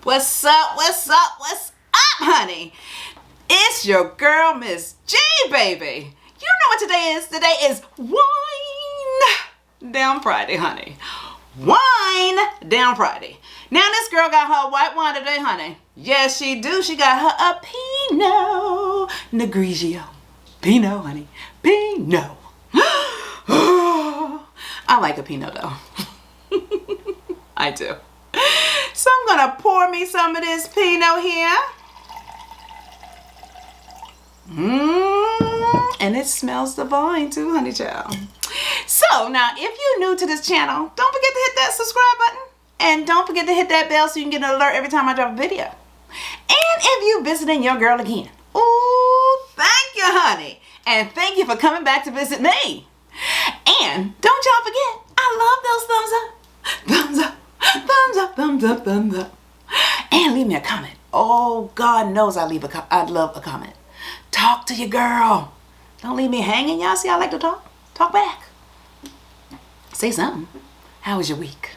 What's up? What's up? What's up, honey? It's your girl, Miss G, baby. You know what today is? Today is Wine Down Friday, honey. Wine Down Friday. Now this girl got her white wine today, honey. Yes, she do. She got her a Pinot Grigio. Pinot, honey. Pinot. I like a Pinot, though. I do. So I'm gonna pour me some of this Pinot here. And it smells divine too, honey child. So now, if you're new to this channel, don't forget to hit that subscribe button. And don't forget to hit that bell so you can get an alert every time I drop a video. And if you're visiting your girl again, ooh, thank you, honey. And thank you for coming back to visit me. And don't y'all forget, I love those thumbs up. Thumbs up. Thumbs up, thumbs up, thumbs up. And leave me a comment. Oh, God knows I love a comment. Talk to your girl. Don't leave me hanging. Y'all see I like to talk? Talk back. Say something. How was your week?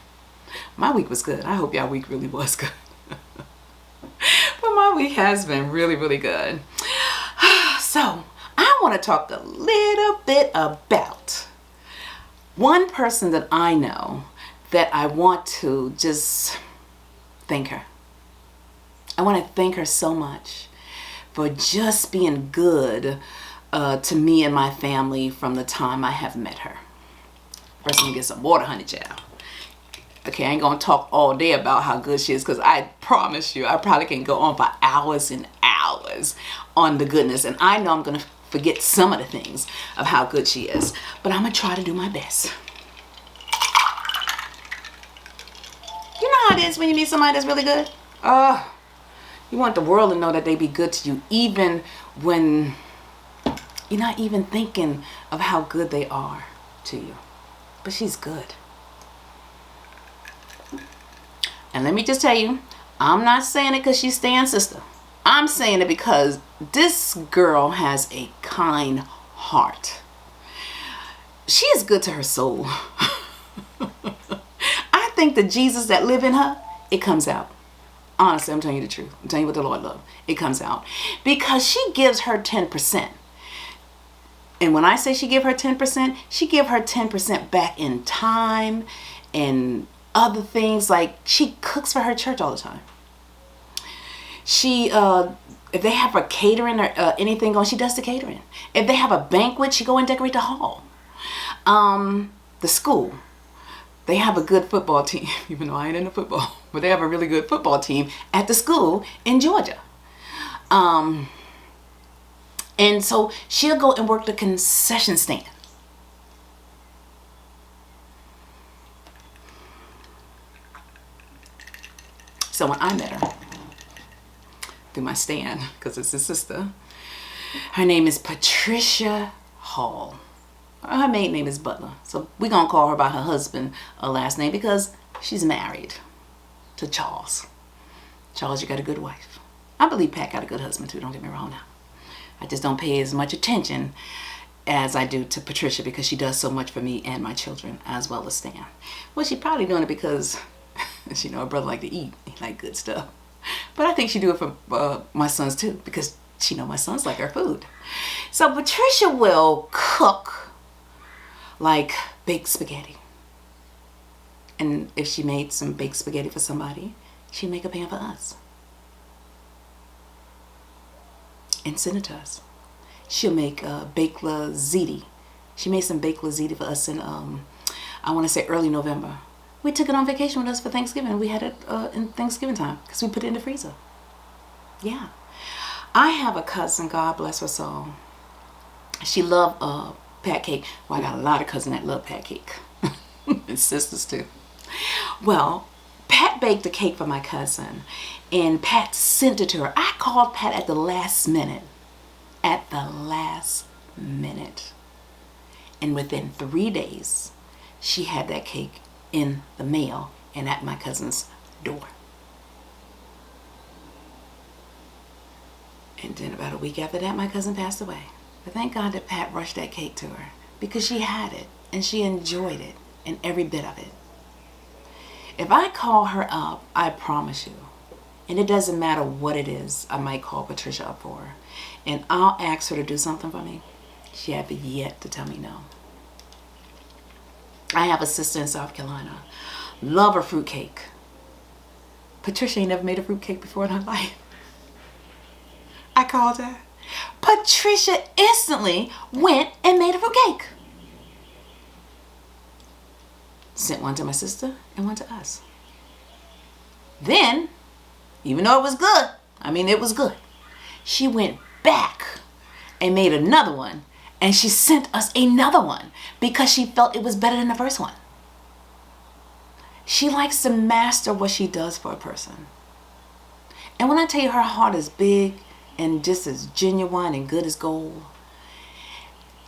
My week was good. I hope y'all week really was good. But my week has been really, really good. So, I want to talk a little bit about one person that I know that I want to just thank her. I want to thank her so much for just being good to me and my family from the time I have met her. First, let me get some water, honey child. Okay, I ain't going to talk all day about how good she is because I promise you, I probably can go on for hours and hours on the goodness. And I know I'm going to forget some of the things of how good she is. But I'm going to try to do my best. You know how it is when you meet somebody that's really good? You want the world to know that they be good to you even when you're not even thinking of how good they are to you. But she's good. And let me just tell you, I'm not saying it because she's Stan's sister. I'm saying it because this girl has a kind heart. She is good to her soul. I think the Jesus that live in her, it comes out. Honestly, I'm telling you the truth. I'm telling you what the Lord loves. It comes out. Because she gives her 10%. And when I say she give her 10%, she give her 10% back in time and other things. Like she cooks for her church all the time. She, if they have a catering or anything going, she does the catering. If they have a banquet, she go and decorate the hall. The school. They have a good football team, even though I ain't into football, but they have a really good football team at the school in Georgia. And so she'll go and work the concession stand. So when I met her through my stand, because it's his sister, her name is Patricia Hall. Her maiden name is Butler. So we're going to call her by her husband last name because she's married to Charles. Charles, you got a good wife. I believe Pat got a good husband too, don't get me wrong now. I just don't pay as much attention as I do to Patricia because she does so much for me and my children as well as Stan. Well, she's probably doing it because she know her brother like to eat. He like good stuff. But I think she do it for my sons too because she know my sons like her food. So Patricia will cook like baked spaghetti. And if she made some baked spaghetti for somebody, she'd make a pan for us. And send it to us. She'll make baked ziti. She made some baked ziti for us in, I want to say early November. We took it on vacation with us for Thanksgiving. We had it in Thanksgiving time because we put it in the freezer. Yeah. I have a cousin, God bless her soul. She loved pat cake. Well, I got a lot of cousins that love pat cake. And sisters too. Well, Pat baked a cake for my cousin. And Pat sent it to her. I called Pat at the last minute. At the last minute. And within 3 days, she had that cake in the mail and at my cousin's door. And then about a week after that, my cousin passed away. But thank God that Pat rushed that cake to her because she had it and she enjoyed it and every bit of it. If I call her up, I promise you, And it doesn't matter what it is, I might call Patricia up for her. And I'll ask her to do something for me. She have yet to tell me no. I have a sister in South Carolina. Love her fruitcake. Patricia ain't never made a fruitcake before in her life. I called her. Patricia instantly went and made a fruitcake. Sent one to my sister and one to us. Then, even though it was good, it was good, she went back and made another one, and she sent us another one because she felt it was better than the first one. She likes to master what she does for a person. And when I tell you her heart is big and just as genuine and good as gold,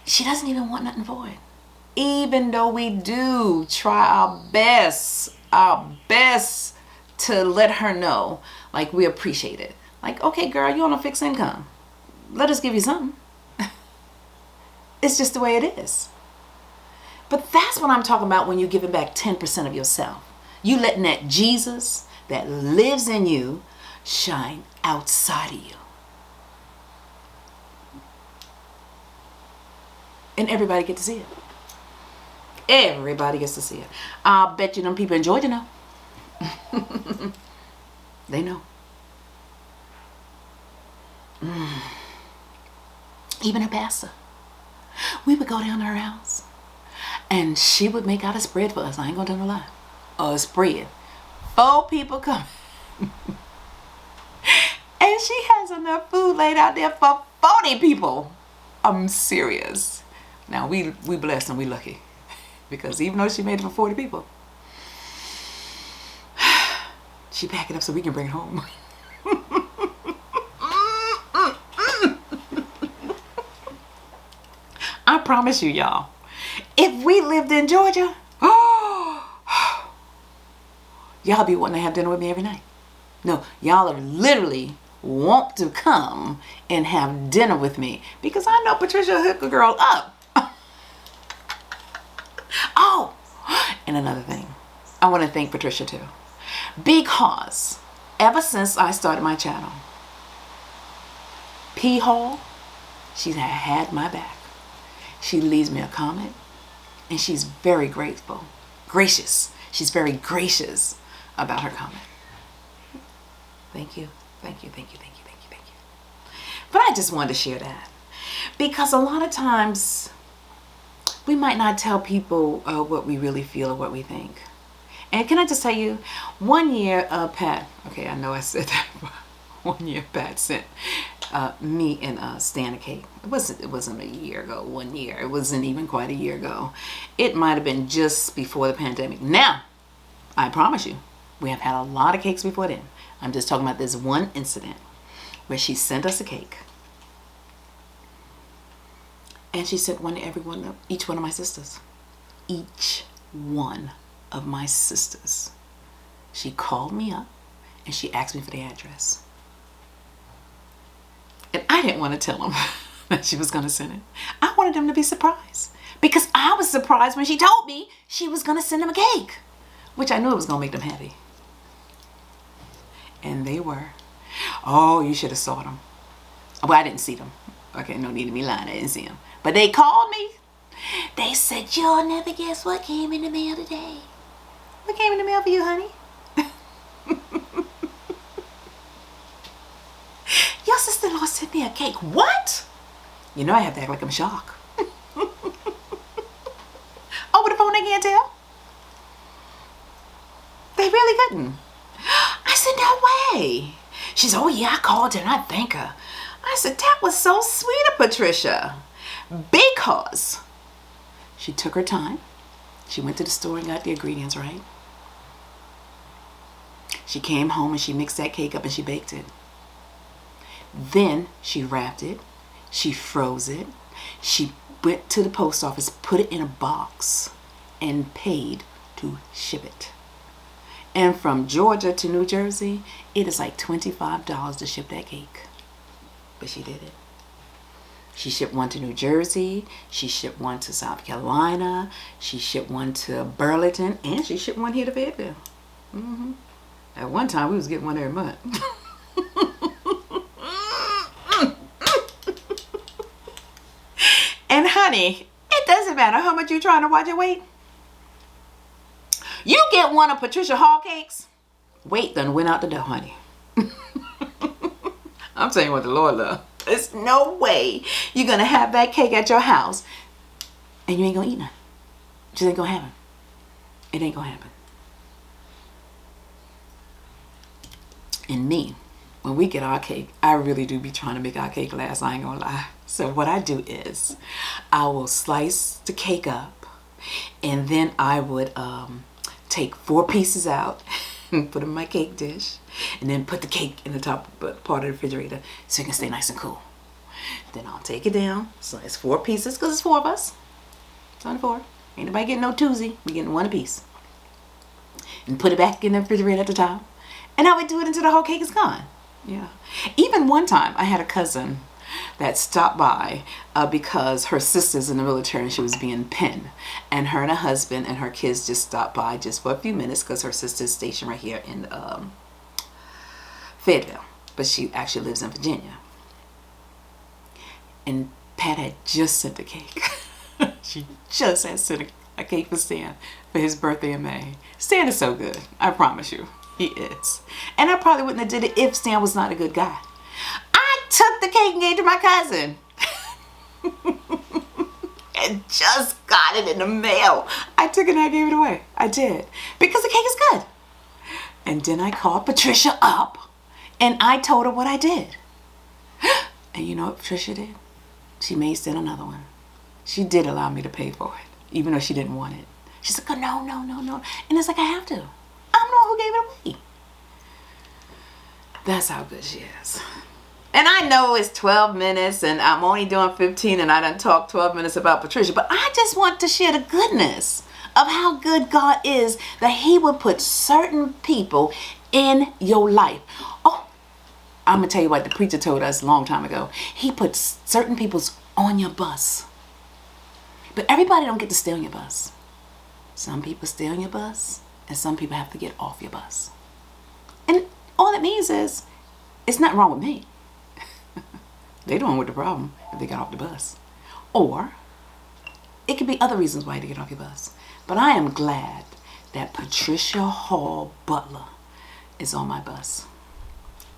she doesn't even want nothing for it. Even though we do try our best to let her know, like, we appreciate it. Like, okay, girl, you on a fixed income. Let us give you something. It's just the way it is. But that's what I'm talking about when you're giving back 10% of yourself. You letting that Jesus that lives in you shine outside of you. And everybody get to see it. Everybody gets to see it. I'll bet you them people in Georgia know. They know. Even her pastor. We would go down to her house and she would make out a spread for us. I ain't gonna tell no lie. A spread. 4 people come. And she has enough food laid out there for 40 people. I'm serious. Now we blessed and we lucky. Because even though she made it for 40 people, she packed it up so we can bring it home. I promise you, y'all, if we lived in Georgia, y'all be wanting to have dinner with me every night. No, y'all are literally want to come and have dinner with me because I know Patricia hook a girl up. Oh, and another thing, I want to thank Patricia too, because ever since I started my channel, P Hall, she's had my back. She leaves me a comment, and she's very gracious. She's very gracious about her comment. Thank you, thank you, thank you, thank you, thank you, thank you. But I just wanted to share that because a lot of times we might not tell people what we really feel or what we think. And can I just tell you, one year, Pat, okay, I know I said that, but 1 year Pat sent me and Stan a cake. It wasn't a year ago, 1 year. It wasn't even quite a year ago. It might have been just before the pandemic. Now, I promise you, we have had a lot of cakes before then. I'm just talking about this one incident where she sent us a cake. And she sent one to each one of my sisters. Each one of my sisters. She called me up and she asked me for the address. And I didn't want to tell them that she was going to send it. I wanted them to be surprised. Because I was surprised when she told me she was going to send them a cake. Which I knew it was going to make them happy. And they were. Oh, you should have saw them. Well, I didn't see them. Okay, no need of me lying. I didn't see them. But they called me. They said, you'll never guess what came in the mail today. What came in the mail for you, honey? Your sister-in-law sent me a cake. What? You know I have to act like I'm shocked. Over the phone they can't tell. They really couldn't. I said, no way. She said, oh yeah, I called her and I thank her. I said, that was so sweet of Patricia. Because she took her time. She went to the store and got the ingredients right. She came home and she mixed that cake up and she baked it. Then she wrapped it. She froze it. She went to the post office, put it in a box, and paid to ship it. And from Georgia to New Jersey, it is like $25 to ship that cake. But she did it. She shipped one to New Jersey. She shipped one to South Carolina. She shipped one to Burlington. And she shipped one here to Fayetteville. At one time, we was getting one every month. And honey, it doesn't matter how much you're trying to watch your weight. You get one of Patricia Hall cakes, weight done went out the door, honey. I'm telling you what the Lord loves. There's no way you're going to have that cake at your house and you ain't going to eat none. It just ain't going to happen. It ain't going to happen. And me, when we get our cake, I really do be trying to make our cake last. I ain't going to lie. So what I do is I will slice the cake up and then I would take 4 pieces out and put them in my cake dish, and then put the cake in the top part of the refrigerator so it can stay nice and cool. Then I'll take it down, slice 4 pieces because it's 4 of us. It's only 4. Ain't nobody getting no twosie. We getting 1 apiece. And put it back in the refrigerator at the top. And I would do it until the whole cake is gone. Yeah. Even one time I had a cousin that stopped by because her sister's in the military and she was being pinned, and her and her husband and her kids just stopped by just for a few minutes because her sister's stationed right here in Fayetteville, but she actually lives in Virginia. And Pat had just sent a cake. She just had sent a cake for Stan for his birthday in May. Stan is so good, I promise you, he is. And I probably wouldn't have did it if Stan was not a good guy. Took the cake and gave it to my cousin and just got it in the mail. I took it and I gave it away. I did, because the cake is good. And then I called Patricia up and I told her what I did. And you know what Patricia did? She made Stan another one. She did allow me to pay for it, even though she didn't want it. She's like, oh, no. And it's like, I have to. I'm the one who gave it away. That's how good she is. And I know it's 12 minutes and I'm only doing 15 and I done talked 12 minutes about Patricia, but I just want to share the goodness of how good God is, that he would put certain people in your life. Oh, I'm going to tell you what the preacher told us a long time ago. He puts certain people's on your bus. But everybody don't get to stay on your bus. Some people stay on your bus and some people have to get off your bus. And all it means is it's nothing wrong with me. They don't with the problem if they got off the bus. Or it could be other reasons why to get off your bus. But I am glad that Patricia Hall Butler is on my bus.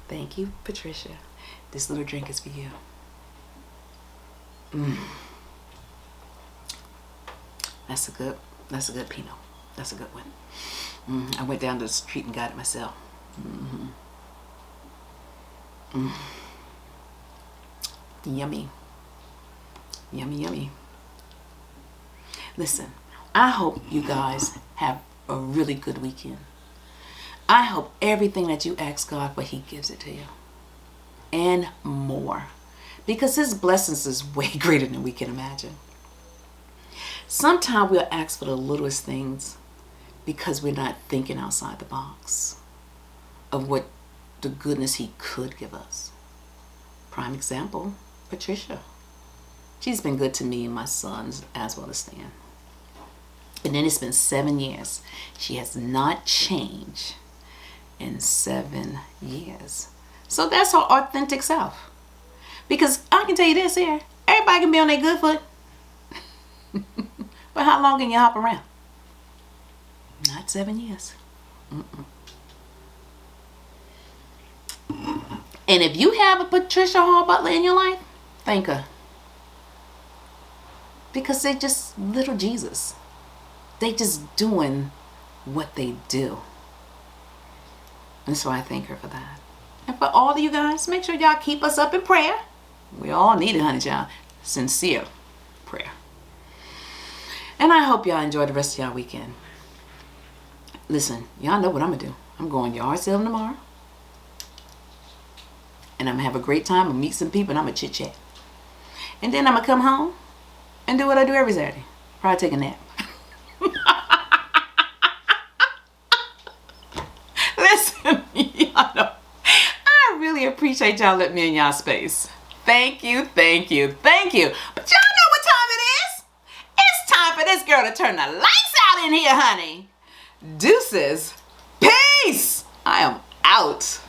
Thank you, Patricia. This little drink is for you. That's a good Pinot. That's a good one. I went down to the street and got it myself. Yummy. Yummy. Listen, I hope you guys have a really good weekend. I hope everything that you ask God for, he gives it to you. And more. Because his blessings is way greater than we can imagine. Sometimes we'll ask for the littlest things because we're not thinking outside the box of what the goodness he could give us. Prime example, Patricia. She's been good to me and my sons as well as Stan. And then it's been 7 years. She has not changed in 7 years. So that's her authentic self. Because I can tell you this here, everybody can be on their good foot. But how long can you hop around? Not 7 years. And if you have a Patricia Hall Butler in your life, thank her. Because they're just little Jesus. They just doing what they do. And so I thank her for that. And for all of you guys, make sure y'all keep us up in prayer. We all need it, honey child. Sincere prayer. And I hope y'all enjoy the rest of y'all weekend. Listen, y'all know what I'm going to do. I'm going yard sailing tomorrow. And I'm going to have a great time. I'm going to meet some people and I'm going to chit chat. And then I'm going to come home and do what I do every Saturday. Probably take a nap. Listen, y'all know, I really appreciate y'all letting me in y'all space. Thank you. But y'all know what time it is. It's time for this girl to turn the lights out in here, honey. Deuces. Peace. I am out.